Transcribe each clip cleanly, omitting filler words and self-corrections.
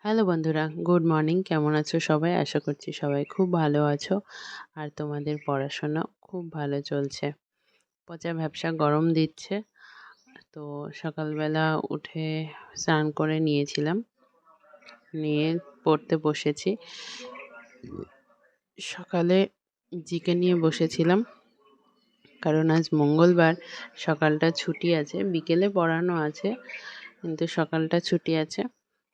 Hello বন্ধুরা, good morning. কেমন আছো সবাই? আশা করছি সবাই খুব ভালো আছো আর তোমাদের পড়াশোনা খুব ভালো চলছে। পচা ভ্যাপসা গরম দিচ্ছে, তো সকালবেলা উঠে স্নান করে নিয়েছিলাম, নিয়ে পড়তে বসেছি। সকালে জিকে নিয়ে বসেছিলাম, কারণ আজ মঙ্গলবার, সকালটা ছুটি আছে, বিকেলে পড়ানো আছে কিন্তু সকালটা ছুটি আছে।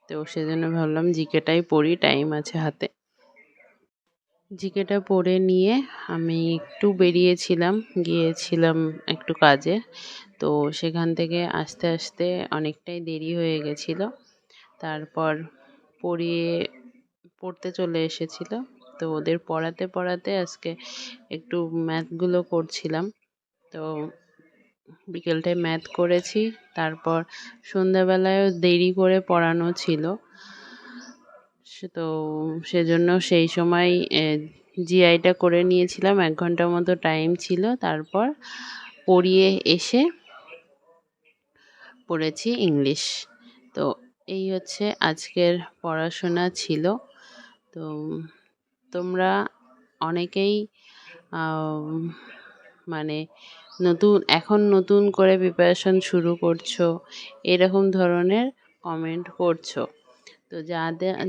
তো সেজন্য ভাবলাম জিকেটাই পড়ি, টাইম আছে হাতে। জিকেটা পড়ে নিয়ে আমি একটু বেরিয়েছিলাম, গিয়েছিলাম একটু কাজে। তো সেখান থেকে আসতে আসতে অনেকটাই দেরি হয়ে গেছিলো। তারপর পড়িয়ে পড়তে চলে এসেছিল। তো ওদের পড়াতে পড়াতে আজকে একটু ম্যাথগুলো করছিলাম। তো বিকেলটায় ম্যাথ করেছি। তারপর সন্ধ্যাবেলায়ও দেরি করে পড়ানো ছিল, তো সেজন্য সেই সময় জিআইটা করে নিয়েছিলাম। 1 ঘন্টার মতো টাইম ছিল। তারপর পড়িয়ে এসে পড়েছি ইংলিশ। তো এই হচ্ছে আজকের পড়াশোনা ছিল। তো তোমরা অনেকেই মানে এখন নতুন করে প্রিপারেশন শুরু করছো, এরকম ধরনের কমেন্ট করছো। তো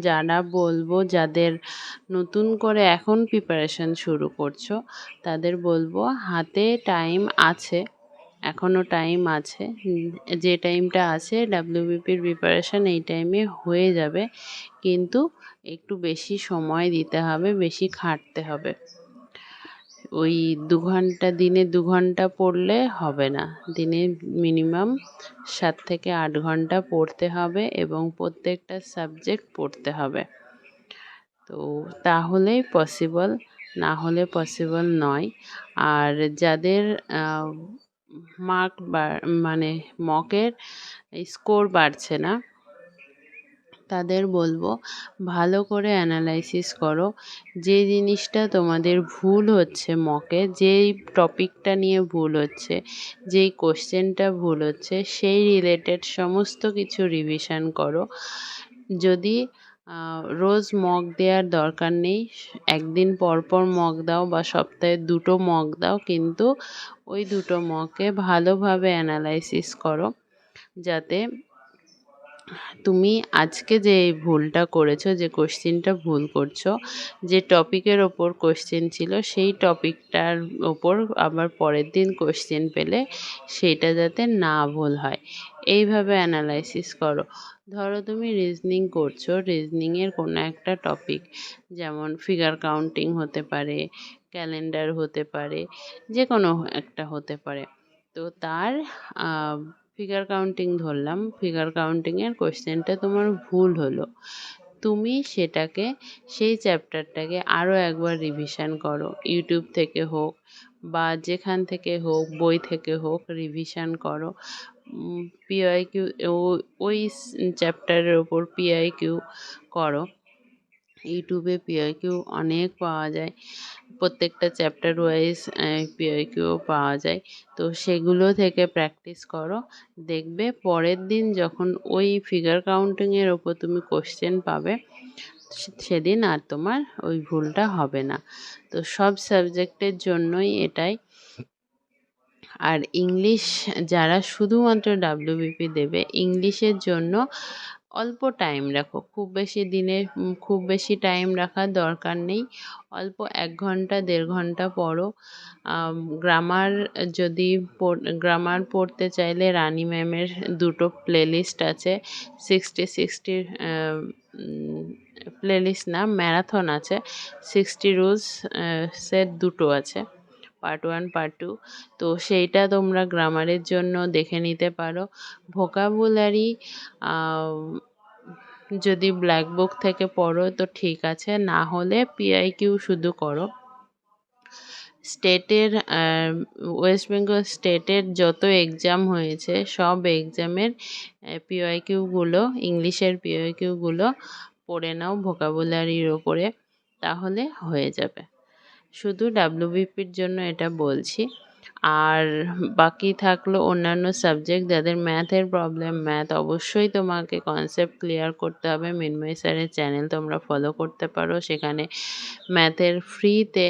যারা বলবো, যাদের নতুন করে এখন প্রিপারেশন শুরু করছো, তাদের বলবো হাতে টাইম আছে, এখনও টাইম আছে। যে টাইমটা আছে ডাব্লিউবিপির প্রিপারেশন এই টাইমে হয়ে যাবে, কিন্তু একটু বেশি সময় দিতে হবে, বেশি খাটতে হবে। ওই দিনে 2 ঘন্টা পড়লে হবে না, দিনে মিনিমাম 7 থেকে 8 ঘন্টা পড়তে হবে এবং প্রত্যেকটা সাবজেক্ট পড়তে হবে। তো তাহলেই পসিবল, না হলে পসিবল নয়। আর যাদের মার্ক মানে মকের স্কোর বাড়ছে না, তাদের বলবো ভালো করে অ্যানালাইসিস করো। যে জিনিসটা তোমাদের ভুল হচ্ছে মকে, যেই টপিকটা নিয়ে ভুল হচ্ছে, যেই কোশ্চেনটা ভুল হচ্ছে, সেই রিলেটেড সমস্ত কিছু রিভিশন করো। যদি রোজ মক দেওয়ার দরকার নেই, একদিন পর পর মক দাও বা সপ্তাহে 2টো মক দাও, কিন্তু ওই 2টো মকে ভালোভাবে অ্যানালাইসিস করো, যাতে তুমি আজকে যে এই ভুলটা করেছো, যে কোশ্চেনটা ভুল করছো, যে টপিকের ওপর কোশ্চেন ছিল, সেই টপিকটার ওপর আবার পরের দিন কোশ্চেন পেলে সেটা যাতে না ভুল হয়, এইভাবে অ্যানালাইসিস করো। ধরো তুমি রিজনিং করছো, রিজনিংয়ের কোনো একটা টপিক, যেমন ফিগার কাউন্টিং হতে পারে, ক্যালেন্ডার হতে পারে, যে কোনো একটা হতে পারে। তো তার ফিগার কাউন্টিং ধরলাম, ফিগার কাউন্টিংয়ের কোশ্চেনটা তোমার ভুল হলো, তুমি সেটাকে, সেই চ্যাপ্টারটাকে আরও একবার রিভিশন করো, ইউটিউব থেকে হোক বা যেখান থেকে হোক, বই থেকে হোক, রিভিশন করো। পিআইকিউ, ওই চ্যাপ্টারের ওপর পিআইকিউ করো। ইউটিউবে পিআইকিউ অনেক পাওয়া যায়, প্রত্যেকটা চ্যাপ্টার ওয়াইজ পিআইকিউ পাওয়া যায়। তো সেগুলো থেকে প্র্যাকটিস করো, দেখবে পরের দিন যখন ওই ফিগার কাউন্টিংয়ের ওপর তুমি কোশ্চেন পাবে, সেদিন আর তোমার ওই ভুলটা হবে না। তো সব সাবজেক্টের জন্যই এটাই। আর ইংলিশ যারা শুধুমাত্র ডাব্লিউবিপি দেবে, ইংলিশের জন্য অল্প টাইম রাখো, খুব বেশি টাইম রাখার দরকার নেই। অল্প 1 ঘন্টা 1.5 ঘন্টা পড়ো। গ্রামার গ্রামার পড়তে চাইলে রানি ম্যামের 2টো প্লেলিস্ট আছে, 60 প্লেলিস্ট না, ম্যারাথন আছে, 60 রুলস সেট 2টো আছে, পার্ট 1 পার্ট 2। তো সেইটা তোমরা গ্রামারের জন্য দেখে নিতে পারো। ভোকাবুলারি যদি ব্ল্যাক বুক থেকে পড়ো তো ঠিক আছে, না হলে পিআইকিউ শুধু করো। স্টেটের ওয়েস্ট বেঙ্গল স্টেটের যত এক্সাম হয়েছে, সব এক্সামের পিআইকিউগুলো, ইংলিশের পিআইকিউগুলো পড়ে নাও ভোকাবুলারির ওপরে, তাহলে হয়ে যাবে। শুধু ডাব্লিউবিপির জন্য এটা বলছি। আর বাকি থাকলো অন্যান্য সাবজেক্ট, যাদের ম্যাথের প্রবলেম, ম্যাথ অবশ্যই তোমাকে কনসেপ্ট ক্লিয়ার করতে হবে। মৃন্ময় স্যারের চ্যানেল তোমরা ফলো করতে পারো, সেখানে ম্যাথের ফ্রিতে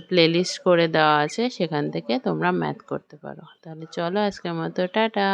প্লেলিস্ট করে দেওয়া আছে, সেখান থেকে তোমরা ম্যাথ করতে পারো। তাহলে চলো আজকের মতো টাটা।